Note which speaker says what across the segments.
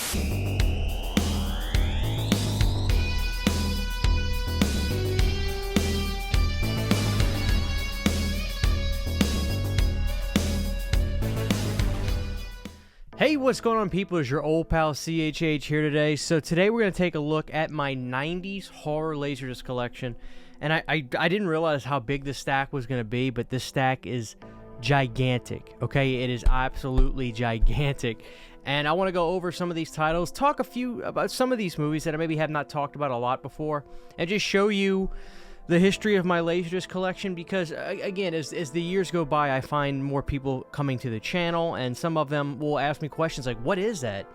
Speaker 1: Hey, what's going on, people? It's your old pal CHH here today. So today we're going to take a look at my 90s horror Laserdisc collection. And I didn't realize how big this stack was going to be, but this stack is gigantic, okay? It is absolutely gigantic. And I want to go over some of these titles, talk about some of these movies that I maybe have not talked about a lot before, and just show you the history of my Laserdisc collection, because again, as the years go by, I find more people coming to the channel, and some of them will ask me questions like, what is that?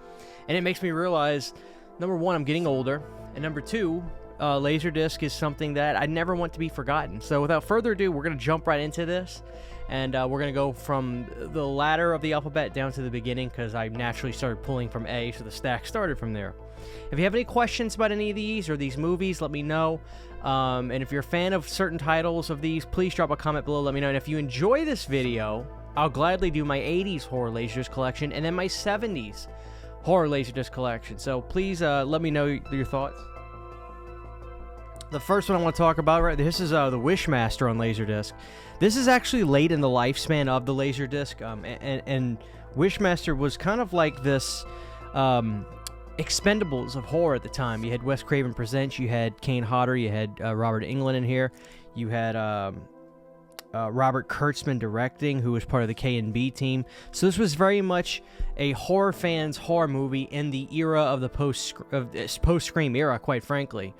Speaker 1: And it makes me realize, number one, I'm getting older, and number two, Laserdisc is something that I never want to be forgotten. So without further ado, we're going to jump right into this, and we're going to go from the ladder of the alphabet down to the beginning, because I naturally started pulling from A, so the stack started from there. If you have any questions about any of these or these movies, let me know. And if you're a fan of certain titles of these, please drop a comment below, let me know. And if you enjoy this video, I'll gladly do my 80s horror Laserdisc collection and then my 70s horror Laserdisc collection. So please let me know your thoughts. The first one I want to talk about, right, this is the Wishmaster on Laserdisc. This is actually late in the lifespan of the Laserdisc, and Wishmaster was kind of like this Expendables of horror at the time. You had Wes Craven Presents, you had Kane Hodder, you had Robert Englund in here, you had Robert Kurtzman directing, who was part of the K&B team. So this was very much a horror fan's horror movie in the era of the post-Scream era, quite frankly.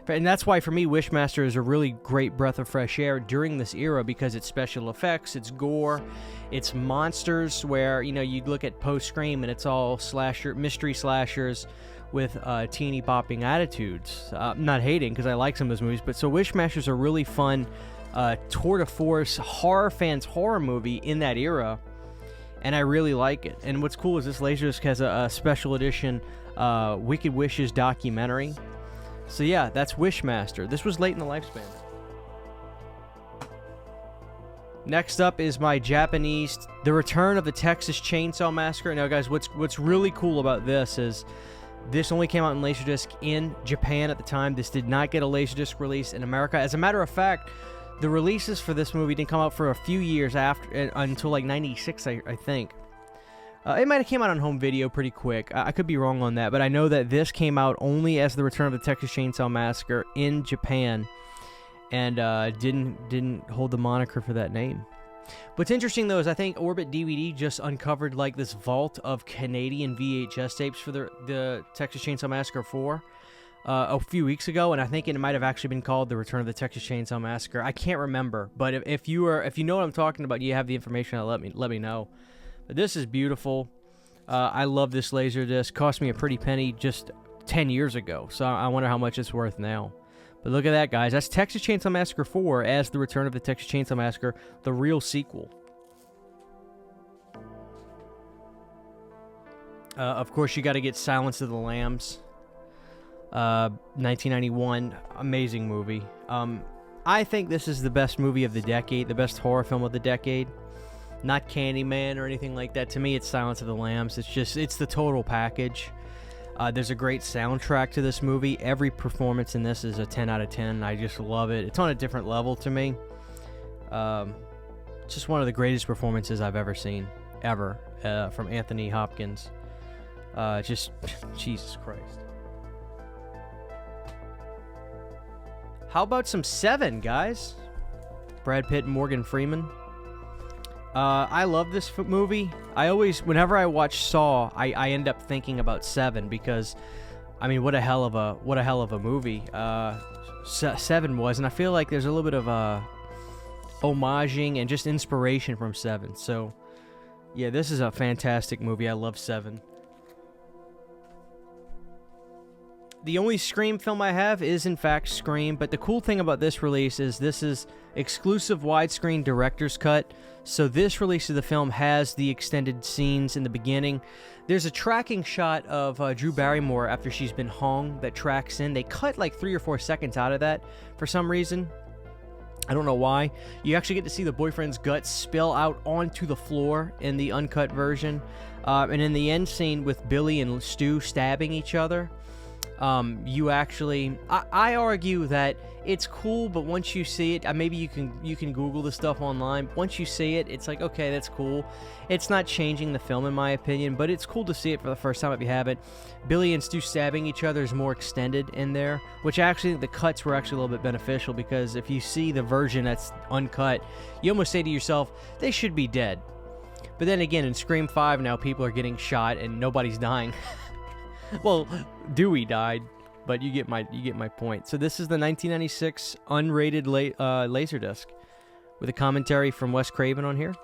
Speaker 1: And that's why, for me, Wishmaster is a really great breath of fresh air during this era, because it's special effects, it's gore, it's monsters, where, you know, you look at post-Scream and it's all mystery slashers with teeny bopping attitudes. I'm not hating, because I like some of those movies, but so Wishmaster's a really fun tour de force horror fans horror movie in that era, and I really like it. And what's cool is this Laserdisc has a special edition Wicked Wishes documentary. So yeah, that's Wishmaster. This was late in the lifespan. Next up is my Japanese, The Return of the Texas Chainsaw Massacre. Now guys, what's really cool about this is this only came out in Laserdisc in Japan at the time. This did not get a Laserdisc release in America. As a matter of fact, the releases for this movie didn't come out for a few years after, until like 96, I think. It might have came out on home video pretty quick. I could be wrong on that, but I know that this came out only as The Return of the Texas Chainsaw Massacre in Japan, and didn't hold the moniker for that name. What's interesting, though, is I think Orbit DVD just uncovered like this vault of Canadian VHS tapes for the Texas Chainsaw Massacre 4 a few weeks ago, and I think it might have actually been called The Return of the Texas Chainsaw Massacre. I can't remember, but if you know what I'm talking about, you have the information, let me know. But this is beautiful. I love this Laserdisc. Cost me a pretty penny just 10 years ago, so I wonder how much it's worth now. But look at that, guys. That's Texas Chainsaw Massacre 4 as The Return of the Texas Chainsaw Massacre, the real sequel. Of course, you got to get Silence of the Lambs. 1991, amazing movie. I think this is the best movie of the decade, the best horror film of the decade. Not Candyman or anything like that. To me, it's Silence of the Lambs. It's the total package. There's a great soundtrack to this movie. Every performance in this is a 10 out of 10. I just love it. It's on a different level to me. Just one of the greatest performances I've ever seen, ever, from Anthony Hopkins. Just, Jesus Christ. How about some Seven, guys? Brad Pitt and Morgan Freeman. I love this movie. Whenever I watch Saw, I end up thinking about Seven, because, I mean, what a hell of a movie Seven was, and I feel like there's a little bit of homaging and just inspiration from Seven. So, yeah, this is a fantastic movie. I love Seven. The only Scream film I have is, in fact, Scream, but the cool thing about this release is this is exclusive widescreen director's cut, so this release of the film has the extended scenes in the beginning. There's a tracking shot of Drew Barrymore after she's been hung that tracks in. They cut like 3 or 4 seconds out of that for some reason. I don't know why. You actually get to see the boyfriend's guts spill out onto the floor in the uncut version. And in the end scene with Billy and Stu stabbing each other, you actually, I argue that it's cool, but once you see it, maybe you can Google the stuff online. Once you see it, it's like, okay, that's cool. It's not changing the film in my opinion, but it's cool to see it for the first time if you haven't. Billy and Stu stabbing each other is more extended in there, which actually the cuts were actually a little bit beneficial, because if you see the version that's uncut, you almost say to yourself, they should be dead. But then again, in Scream 5 now, people are getting shot and nobody's dying. Well, Dewey died, but you get my point. So this is the 1996 unrated Laserdisc with a commentary from Wes Craven on here.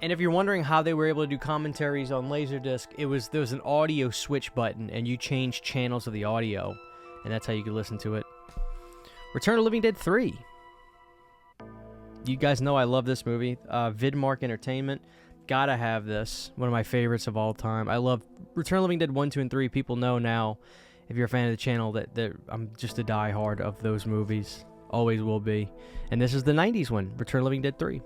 Speaker 1: And if you're wondering how they were able to do commentaries on Laserdisc, there was an audio switch button, and you change channels of the audio, and that's how you could listen to it. Return of the Living Dead 3. You guys know I love this movie. Vidmark Entertainment. Gotta have this. One of my favorites of all time. I love Return of the Living Dead 1, 2, and 3. People know now, if you're a fan of the channel, that I'm just a diehard of those movies. Always will be. And this is the 90s one, Return of the Living Dead 3.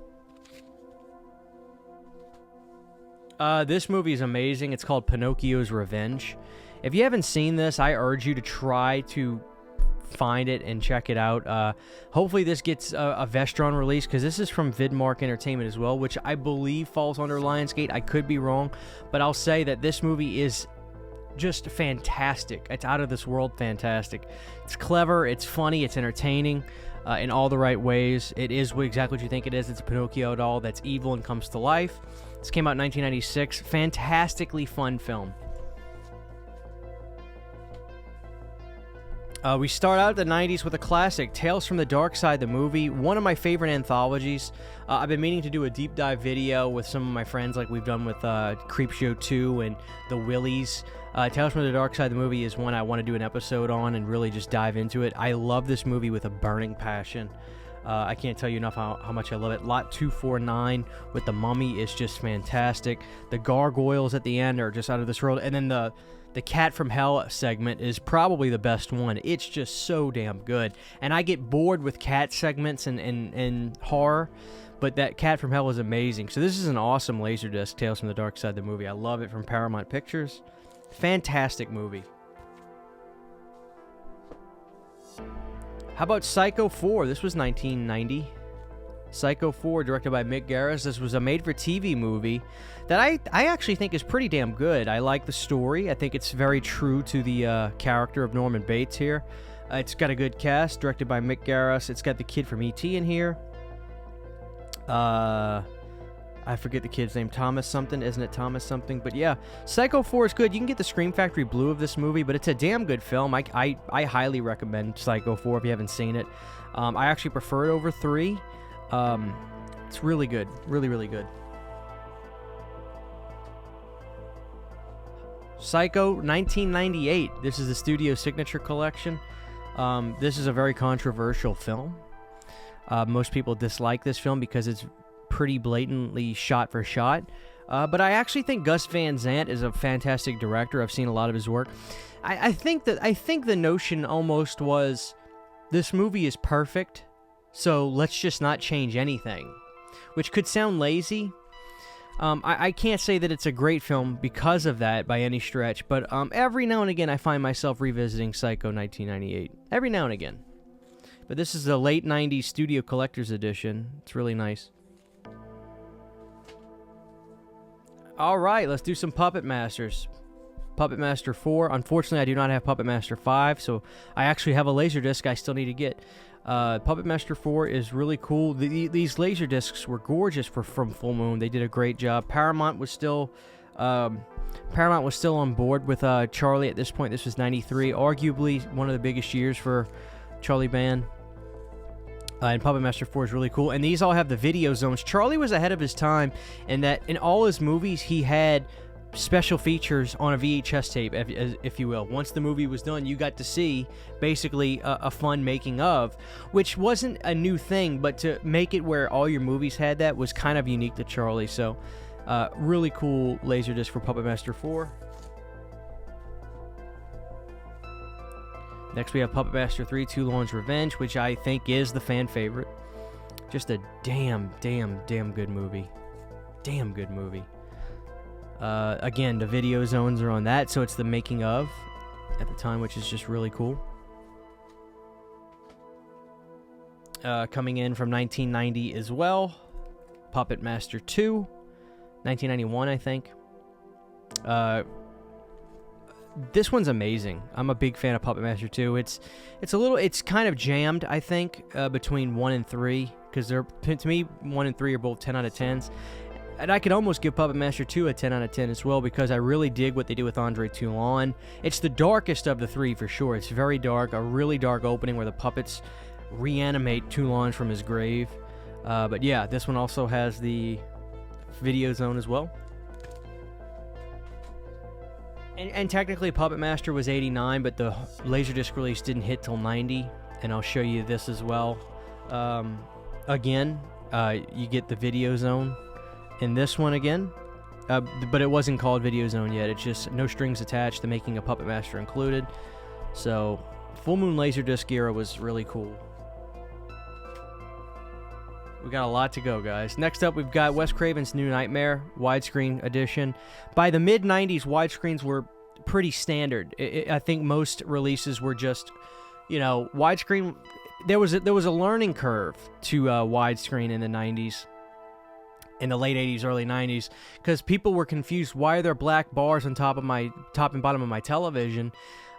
Speaker 1: This movie is amazing. It's called Pinocchio's Revenge. If you haven't seen this, I urge you to try to find it and check it out. Hopefully this gets a Vestron release, because this is from Vidmark Entertainment as well, which I believe falls under Lionsgate. I could be wrong, but I'll say that this movie is just fantastic. It's out of this world fantastic. It's clever, it's funny, it's entertaining in all the right ways. It is exactly what you think it is. It's a Pinocchio doll that's evil and comes to life. This came out in 1996. Fantastically fun film. We start out the 90s with a classic, Tales from the Dark Side, the movie. One of my favorite anthologies. I've been meaning to do a deep dive video with some of my friends, like we've done with Creepshow 2 and The Willies. Tales from the Dark Side, the movie, is one I want to do an episode on and really just dive into it. I love this movie with a burning passion. I can't tell you enough how much I love it. Lot 249 with the mummy is just fantastic. The gargoyles at the end are just out of this world. And then the Cat from Hell segment is probably the best one. It's just so damn good. And I get bored with cat segments and horror, but that Cat from Hell is amazing. So this is an awesome Laserdisc, Tales from the Dark Side, the movie. I love it, from Paramount Pictures. Fantastic movie. How about Psycho 4? This was 1990. Psycho 4, directed by Mick Garris. This was a made-for-TV movie that I actually think is pretty damn good. I like the story. I think it's very true to the character of Norman Bates here. It's got a good cast, directed by Mick Garris. It's got the kid from E.T. in here. I forget the kid's name. Thomas something. Isn't it Thomas something? But yeah, Psycho 4 is good. You can get the Scream Factory Blue of this movie, but it's a damn good film. I highly recommend Psycho 4 if you haven't seen it. I actually prefer it over 3. It's really good. Really, really good. Psycho 1998. This is the studio signature collection. This is a very controversial film. Most people dislike this film because it's pretty blatantly shot for shot. But I actually think Gus Van Sant is a fantastic director. I've seen a lot of his work. I think the notion almost was, this movie is perfect, so let's just not change anything, which could sound lazy. I can't say that it's a great film because of that by any stretch, but every now and again I find myself revisiting Psycho 1998. Every now and again. But this is the late 90s Studio Collector's Edition. It's really nice. Alright, let's do some Puppet Masters. Puppet Master 4. Unfortunately, I do not have Puppet Master 5, so I actually have a Laserdisc I still need to get. Puppet Master 4 is really cool. These Laserdiscs were gorgeous from Full Moon. They did a great job. Paramount was still on board with Charlie at this point. This was 93. Arguably one of the biggest years for Charlie Band. And Puppet Master 4 is really cool. And these all have the video zones. Charlie was ahead of his time in that in all his movies he had special features on a VHS tape, if you will. Once the movie was done, you got to see basically a fun making of, which wasn't a new thing, but to make it where all your movies had that was kind of unique to Charlie. So really cool Laserdisc for Puppet Master 4. Next we have Puppet Master 3, Toulon's Revenge, which I think is the fan favorite. Just a damn good movie. damn good movie. Again, the video zones are on that, so it's the making of at the time, which is just really cool. Coming in from 1990 as well, Puppet Master 2, 1991, I think. This one's amazing. I'm a big fan of Puppet Master 2. It's kind of jammed, I think, between 1 and 3, because to me 1 and 3 are both 10 out of 10s. And I could almost give Puppet Master 2 a 10 out of 10 as well, because I really dig what they do with Andre Toulon. It's the darkest of the three for sure. It's very dark, a really dark opening where the puppets reanimate Toulon from his grave. But yeah, this one also has the video zone as well. And technically Puppet Master was 89, but the Laserdisc release didn't hit till 90, and I'll show you this as well. Again, you get the video zone in this one again, but it wasn't called Video Zone yet. It's just no strings attached, the making of Puppet Master included. So Full Moon Laserdisc era was really cool. We got a lot to go, guys. Next up, we've got Wes Craven's New Nightmare widescreen edition. By the mid-90s, widescreens were pretty standard. I think most releases were just, widescreen. There was a learning curve to widescreen in the 90s. In the late 80s, early 90s, because people were confused. Why are there black bars on top and bottom of my television?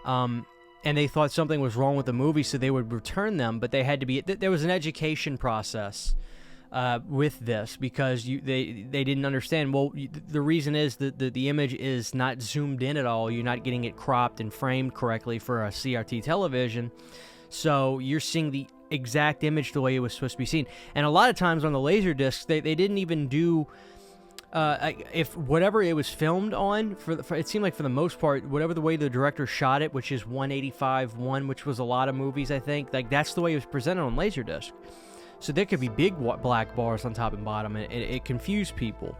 Speaker 1: And they thought something was wrong with the movie, so they would return them. But they had to be. There was an education process with this, because they didn't understand. Well, the reason is that the image is not zoomed in at all. You're not getting it cropped and framed correctly for a CRT television, so you're seeing the exact image the way it was supposed to be seen. And a lot of times on the Laserdiscs, they didn't even do if whatever it was filmed on, for it seemed like for the most part, whatever the way the director shot it, which is 185/1, which was a lot of movies, I think, like that's the way it was presented on Laserdisc. So there could be big black bars on top and bottom, and it confused people.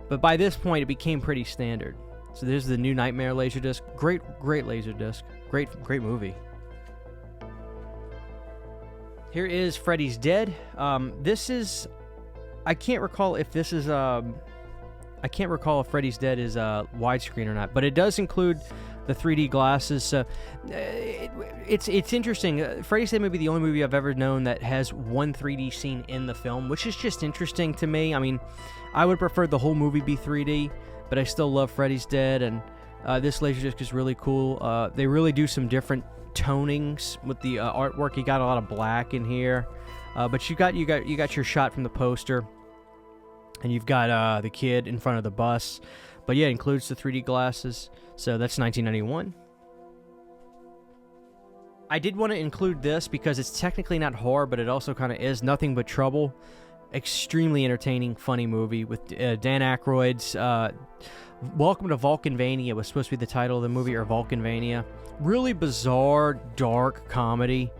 Speaker 1: But by this point, it became pretty standard. So there's the New Nightmare Laserdisc. Great Laserdisc. Great movie. Here is Freddy's Dead. This is, I can't recall if this is I can't recall if Freddy's Dead is widescreen or not, but it does include the 3D glasses. So it's interesting. Freddy's Dead may be the only movie I've ever known that has one 3D scene in the film, which is just interesting to me. I mean, I would prefer the whole movie be 3D, but I still love Freddy's Dead, and this Laserdisc is really cool. They really do some different tonings with the artwork. You got a lot of black in here, but you got your shot from the poster, and you've got the kid in front of the bus. But yeah, it includes the 3D glasses. So that's 1991. I did want to include this because it's technically not horror, but it also kind of is. Nothing But Trouble. Extremely entertaining, funny movie with Dan Aykroyd's Welcome to Vulcanvania was supposed to be the title of the movie, or Vulcanvania. Really bizarre, dark comedy.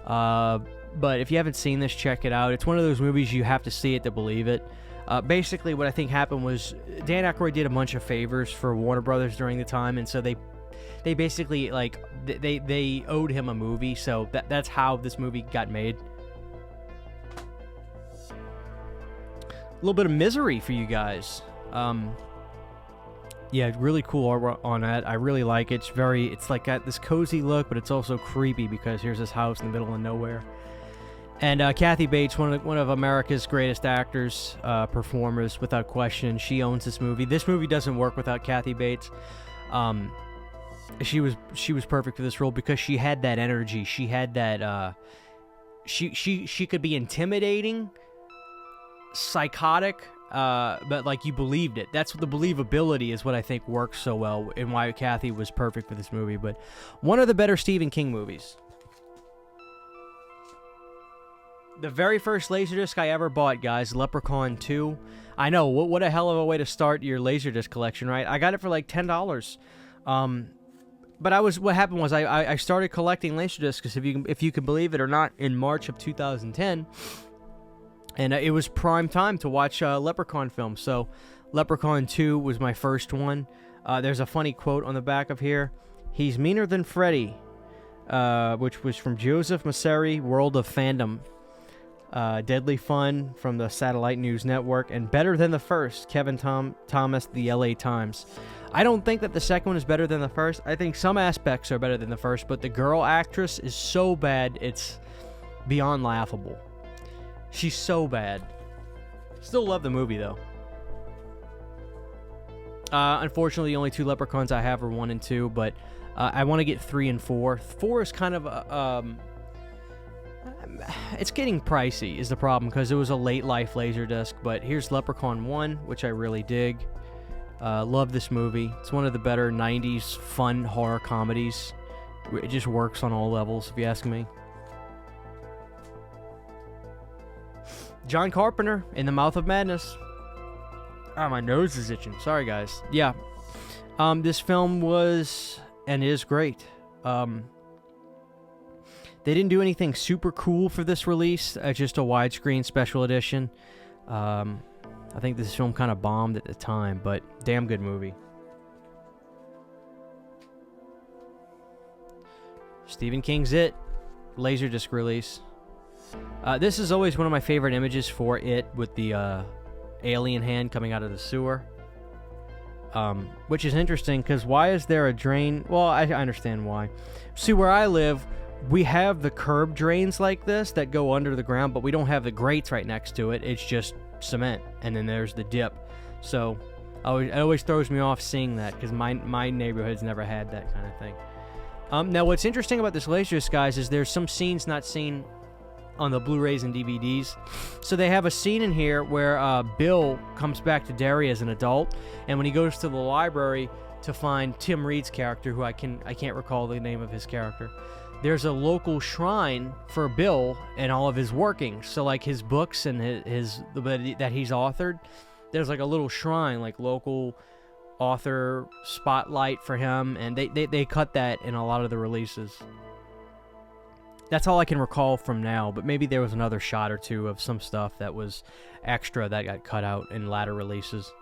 Speaker 1: But if you haven't seen this, check it out. It's one of those movies you have to see it to believe it. Basically, what I think happened was Dan Aykroyd did a bunch of favors for Warner Brothers during the time, and so they basically, like, they owed him a movie, so that's how this movie got made. A little bit of Misery for you guys. Yeah, really cool art on that. I really like it. It's like got this cozy look, but it's also creepy because here's this house in the middle of nowhere. And Kathy Bates, one of America's greatest actors, performers, without question. She owns this movie. This movie doesn't work without Kathy Bates. She was perfect for this role because she had that energy. She had that. She could be intimidating, psychotic, but like you believed it. That's what the believability is. What I think works so well, and why Kathy was perfect for this movie. But one of the better Stephen King movies. The very first Laserdisc I ever bought, guys, Leprechaun 2. I know, what a hell of a way to start your Laserdisc collection, right? I got it for like $10. But what happened was I started collecting Laserdiscs, if you can believe it or not, in March of 2010. And it was prime time to watch Leprechaun films. So Leprechaun 2 was my first one. There's a funny quote on the back of here. He's meaner than Freddy, which was from Joseph Masseri, World of Fandom. Deadly Fun from the Satellite News Network, and Better Than the First, Kevin Thomas, The LA Times. I don't think that the second one is better than the first. I think some aspects are better than the first, but the girl actress is so bad, it's beyond laughable. She's so bad. Still love the movie, though. Unfortunately, the only 2 Leprechauns I have are 1 and 2, but I want to get 3 and 4. 4 is kind of it's getting pricey is the problem, because it was a late life Laserdisc, but here's Leprechaun 1, which I really dig. Love this movie. It's one of the better 90s fun horror comedies. It just works on all levels, if you ask me. John Carpenter, In the Mouth of Madness. Ah, my nose is itching. Sorry, guys. Yeah. This film was and is great. They didn't do anything super cool for this release. Just a widescreen special edition. I think this film kind of bombed at the time, but damn good movie. Stephen King's It, Laserdisc release. This is always one of my favorite images for It, with the alien hand coming out of the sewer. Which is interesting, because why is there a drain? Well, I understand why. See, where I live, we have the curb drains like this that go under the ground, but we don't have the grates right next to it. It's just cement, and then there's the dip. So it always throws me off seeing that, because my neighborhood's never had that kind of thing. Now, what's interesting about this Laserdisc, guys, is there's some scenes not seen on the Blu-rays and DVDs. So they have a scene in here where Bill comes back to Derry as an adult, and when he goes to the library to find Tim Reed's character, who I can't recall the name of his character, there's a local shrine for Bill and all of his workings. So like his books and his that he's authored, there's like a little shrine, like local author spotlight for him, and they cut that in a lot of the releases. That's all I can recall from now, but maybe there was another shot or two of some stuff that was extra that got cut out in latter releases.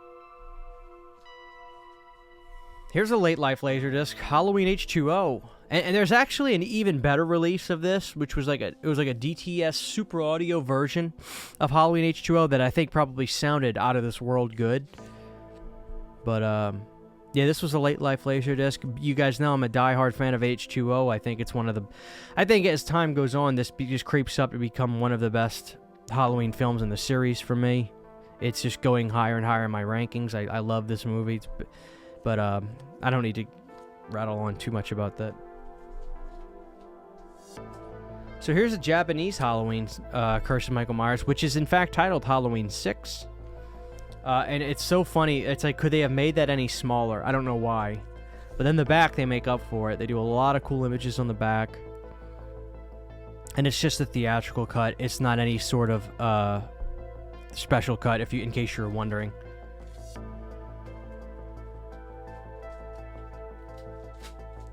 Speaker 1: Here's a late life Laserdisc, Halloween H2O. And there's actually an even better release of this, which was like a DTS Super Audio version of Halloween H2O that I think probably sounded out of this world good. But yeah, this was a late life Laserdisc. You guys know I'm a diehard fan of H2O. I think it's one of the, I think as time goes on, this just creeps up to become one of the best Halloween films in the series for me. It's just going higher and higher in my rankings. I love this movie, but I don't need to rattle on too much about that. So here's a Japanese Halloween Curse of Michael Myers, which is in fact titled Halloween 6. And it's so funny. It's like, could they have made that any smaller? I don't know why. But then the back, they make up for it. They do a lot of cool images on the back. And it's just a theatrical cut. It's not any sort of special cut, in case you're wondering.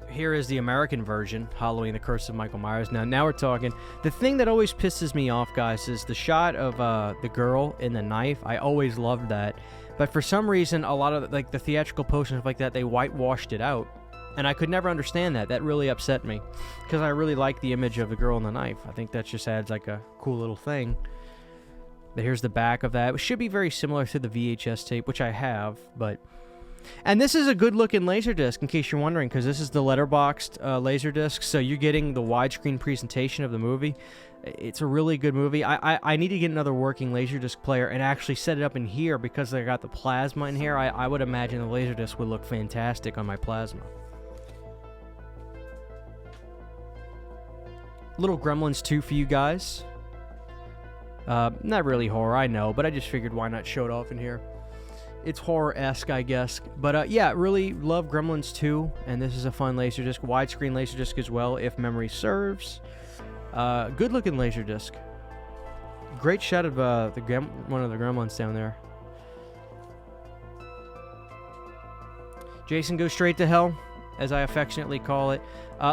Speaker 1: Here is the American version, Halloween, The Curse of Michael Myers. Now we're talking. The thing that always pisses me off, guys, is the shot of the girl in the knife. I always loved that. But for some reason, a lot of like the theatrical posters like that, they whitewashed it out. And I could never understand that. That really upset me. Because I really like the image of the girl in the knife. I think that just adds like a cool little thing. But here's the back of that. It should be very similar to the VHS tape, which I have, but... And this is a good-looking Laserdisc, in case you're wondering, because this is the letterboxed Laserdisc, so you're getting the widescreen presentation of the movie. It's a really good movie. I need to get another working Laserdisc player and actually set it up in here, because I got the plasma in here. I would imagine the Laserdisc would look fantastic on my plasma. Little Gremlins 2 for you guys. Not really horror, I know, but I just figured why not show it off in here. It's horror-esque, I guess. But, yeah, really love Gremlins 2, and this is a fun Laserdisc. Widescreen Laserdisc as well, if memory serves. Good-looking Laserdisc. Great shot of one of the Gremlins down there. Jason Goes Straight to Hell, as I affectionately call it.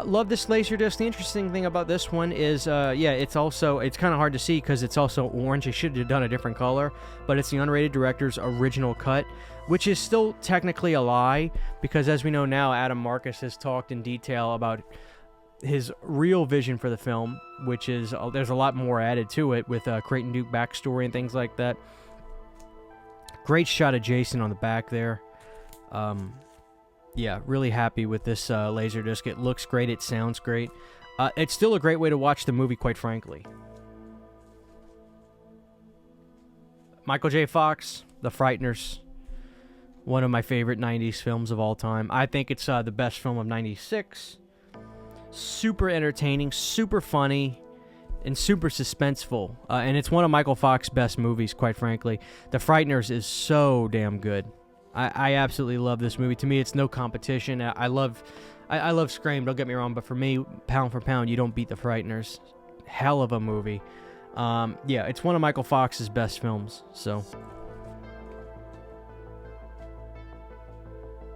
Speaker 1: Love this Laserdisc. The interesting thing about this one is, yeah, it's kind of hard to see because it's also orange. I should have done a different color, but it's the unrated director's original cut, which is still technically a lie because, as we know now, Adam Marcus has talked in detail about his real vision for the film, which is there's a lot more added to it with Creighton Duke backstory and things like that. Great shot of Jason on the back there. Yeah, really happy with this Laserdisc. It looks great. It sounds great. It's still a great way to watch the movie, quite frankly. Michael J. Fox, The Frighteners. One of my favorite 90s films of all time. I think it's the best film of 96. Super entertaining, super funny, and super suspenseful. And it's one of Michael Fox's best movies, quite frankly. The Frighteners is so damn good. I absolutely love this movie. To me, it's no competition. I love Scream, don't get me wrong, but for me, pound for pound, you don't beat The Frighteners. Hell of a movie. Yeah, it's one of Michael Fox's best films, so...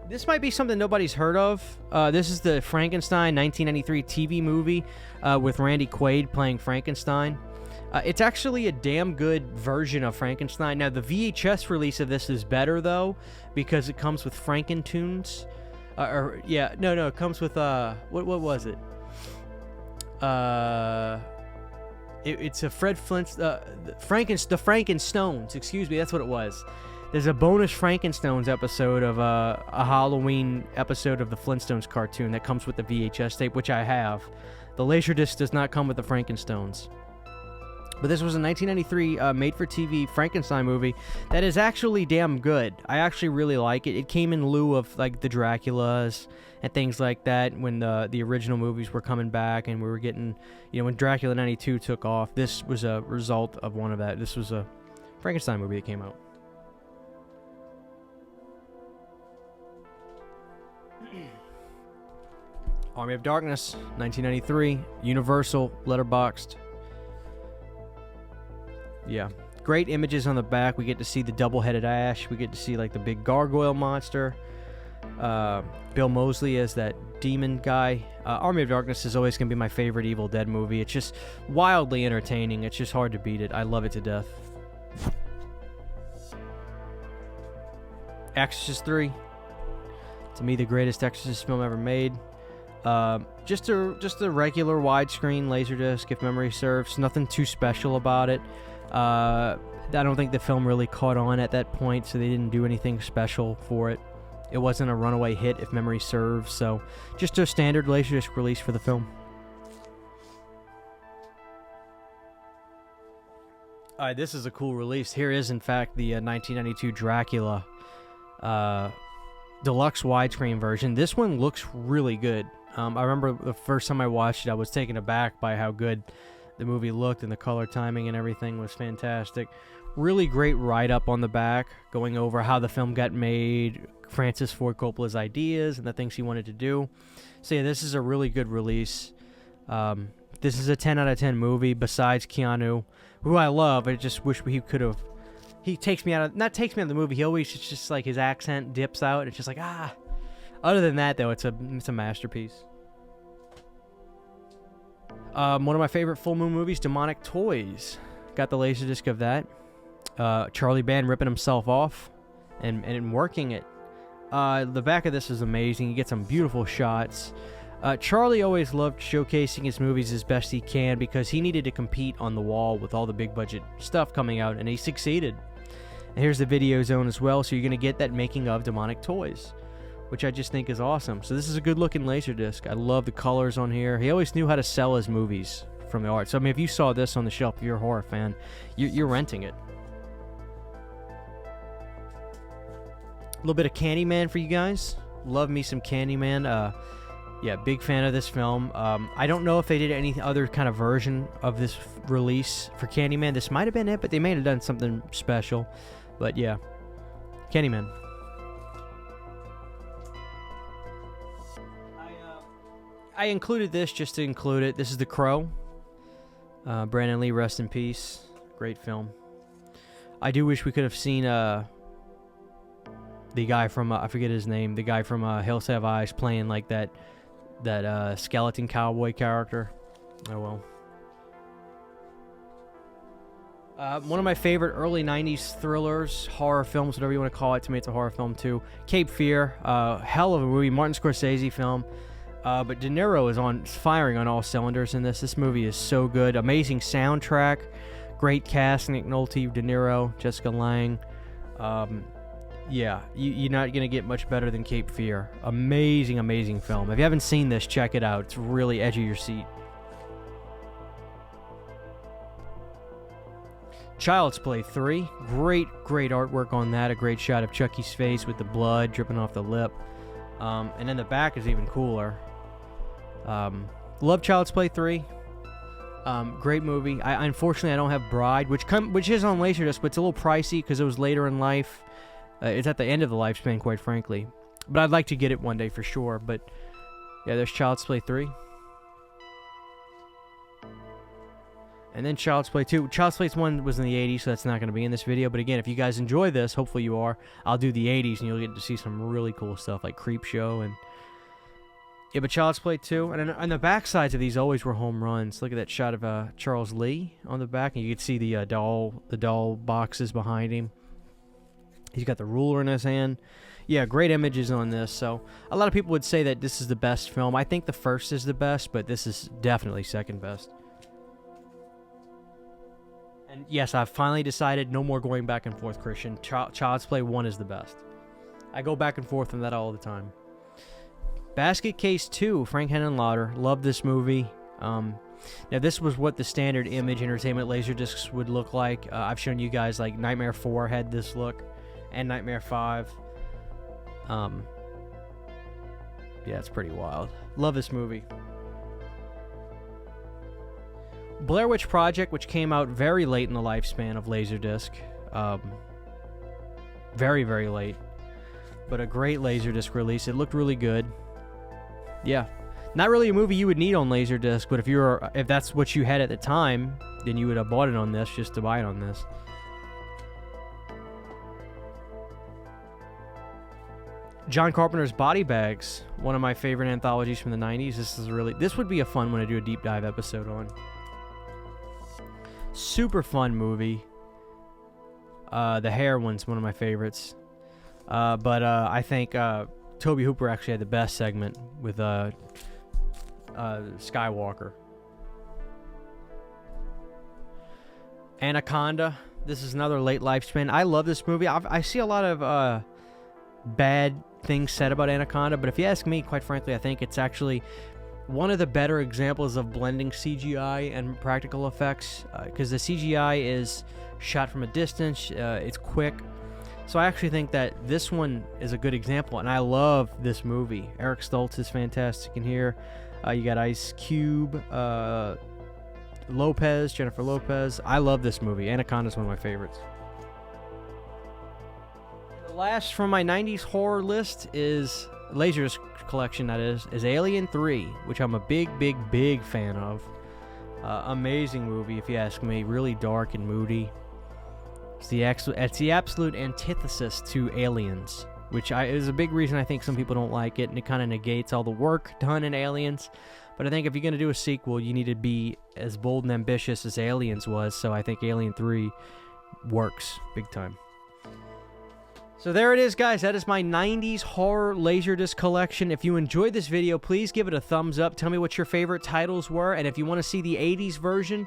Speaker 1: This might be something nobody's heard of. This is the Frankenstein 1993 TV movie with Randy Quaid playing Frankenstein. It's actually a damn good version of Frankenstein. Now, the VHS release of this is better, though, because it comes with Frankentunes. It comes with, what was it? It's a Fred Flint's, the Frankenstones, excuse me, that's what it was. There's a bonus Frankenstones episode of a Halloween episode of the Flintstones cartoon that comes with the VHS tape, which I have. The Laserdisc does not come with the Frankenstones. But this was a 1993 made-for-TV Frankenstein movie that is actually damn good. I actually really like it. It came in lieu of like the Draculas and things like that when the original movies were coming back and we were getting, when Dracula 92 took off. This was a result of one of that. This was a Frankenstein movie that came out. Army of Darkness, 1993, Universal, letterboxed. Yeah, great images on the back. We get to see the double-headed Ash. We get to see like the big gargoyle monster. Bill Moseley as that demon guy. Army of Darkness is always going to be my favorite Evil Dead movie. It's just wildly entertaining. It's just hard to beat it. I love it to death. Exorcist 3. To me, the greatest Exorcist film ever made. Just a regular widescreen Laserdisc, if memory serves. Nothing too special about it. I don't think the film really caught on at that point, so they didn't do anything special for it. It wasn't a runaway hit, if memory serves, so just a standard Laserdisc release for the film. Alright, this is a cool release. Here is, in fact, the 1992 Dracula deluxe widescreen version. This one looks really good. I remember the first time I watched it, I was taken aback by how good the movie looked, and the color timing and everything was fantastic. Really great write-up on the back, going over how the film got made, Francis Ford Coppola's ideas, and the things he wanted to do. So yeah, this is a really good release. This is a 10 out of 10 movie, besides Keanu, who I love. I just wish he could have... He takes me out of... Not takes me out of the movie, he always... It's just like his accent dips out. It's just like, ah... Other than that, though, it's a masterpiece. One of my favorite full moon movies, Demonic Toys. Got the Laserdisc of that. Charlie Band ripping himself off and working it. The back of this is amazing. You get some beautiful shots. Charlie always loved showcasing his movies as best he can because he needed to compete on the wall with all the big budget stuff coming out, and he succeeded. And here's the video zone as well, so you're going to get that making of Demonic Toys, which I just think is awesome. So this is a good-looking Laserdisc. I love the colors on here. He always knew how to sell his movies from the art. So, I mean, if you saw this on the shelf, if you're a horror fan, you're renting it. A little bit of Candyman for you guys. Love me some Candyman. Yeah, big fan of this film. I don't know if they did any other kind of version of this release for Candyman. This might have been it, but they may have done something special. But, yeah. Candyman. I included this just to include it. This is The Crow. Brandon Lee, rest in peace. Great film. I do wish we could have seen the guy from I forget his name. The guy from Hills Have Eyes playing like that skeleton cowboy character. Oh well. One of my favorite early 90s thrillers, horror films, whatever you want to call it. To me, it's a horror film too. Cape Fear. Hell of a movie. Martin Scorsese film.
Speaker 2: But De Niro is firing on all cylinders in this. This movie is so good. Amazing soundtrack, great cast: Nick Nolte, De Niro, Jessica Lange. Yeah, you're not gonna get much better than Cape Fear. Amazing, amazing film. If you haven't seen this, check it out. It's really edge of your seat. Child's Play 3. Great artwork on that. A great shot of Chucky's face with the blood dripping off the lip. And then the back is even cooler. Love Child's Play 3. Great movie. Unfortunately, I don't have Bride, which is on Laserdisc, but it's a little pricey because it was later in life. It's at the end of the lifespan, quite frankly. But I'd like to get it one day for sure. But yeah, there's Child's Play 3. And then Child's Play 2. Child's Play 1 was in the 80s, so that's not going to be in this video. But again, if you guys enjoy this, hopefully you are, I'll do the 80s, and you'll get to see some really cool stuff like Creepshow. And yeah, but Child's Play 2. And on the back sides of these always were home runs. Look at that shot of Charles Lee on the back, and you can see the doll boxes behind him. He's got the ruler in his hand. Yeah, great images on this. So a lot of people would say that this is the best film. I think the first is the best, but this is definitely second best. And yes, I've finally decided no more going back and forth, Christian. Child's Play 1 is the best. I go back and forth on that all the time. Basket Case 2, Frank Henenlotter. Love this movie. Now, this was what the standard Image Entertainment Laserdiscs would look like. I've shown you guys, like, Nightmare 4 had this look, and Nightmare 5. Yeah, it's pretty wild. Love this movie. Blair Witch Project, which came out very late in the lifespan of Laserdisc. Very, very late. But a great Laserdisc release. It looked really good. Yeah. Not really a movie you would need on Laserdisc, but if that's what you had at the time, then you would have bought it on this just to buy it on this. John Carpenter's Body Bags, one of my favorite anthologies from the 90s. This would be a fun one to do a deep dive episode on. Super fun movie. The hair one's one of my favorites. But I think Tobe Hooper actually had the best segment with Skywalker. Anaconda. This is another late lifespan. I love this movie. I see a lot of bad things said about Anaconda, but if you ask me, quite frankly, I think it's actually one of the better examples of blending CGI and practical effects, because the CGI is shot from a distance, it's quick. So I actually think that this one is a good example, and I love this movie. Eric Stoltz is fantastic in here. You got Ice Cube, Jennifer Lopez. I love this movie. Anaconda is one of my favorites. The last from my 90s horror list is Laserdisc collection, that is Alien 3, which I'm a big fan of. Amazing movie, if you ask me. Really dark and moody. It's the absolute antithesis to Aliens, which is a big reason I think some people don't like it, and it kind of negates all the work done in Aliens. But I think if you're going to do a sequel, you need to be as bold and ambitious as Aliens was, so I think Alien 3 works big time. So there it is, guys. That is my 90s horror Laserdisc collection. If you enjoyed this video, please give it a thumbs up. Tell me what your favorite titles were, and if you want to see the 80s version,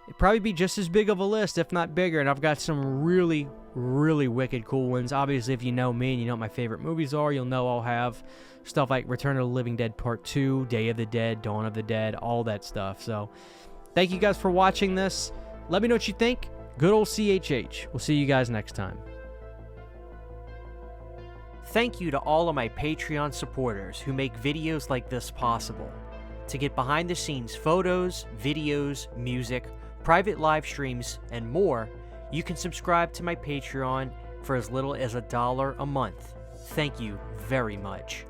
Speaker 2: it'd probably be just as big of a list, if not bigger, and I've got some really wicked cool ones. Obviously, if you know me and you know what my favorite movies are, you'll know I'll have stuff like Return of the Living Dead Part 2, Day of the Dead, Dawn of the Dead, all that stuff. So thank you guys for watching this. Let me know what you think. Good old CHH. We'll see you guys next time. Thank you to all of my Patreon supporters who make videos like this possible. To get behind-the-scenes photos, videos, music, private live streams, and more, you can subscribe to my Patreon for as little as $1 a month. Thank you very much.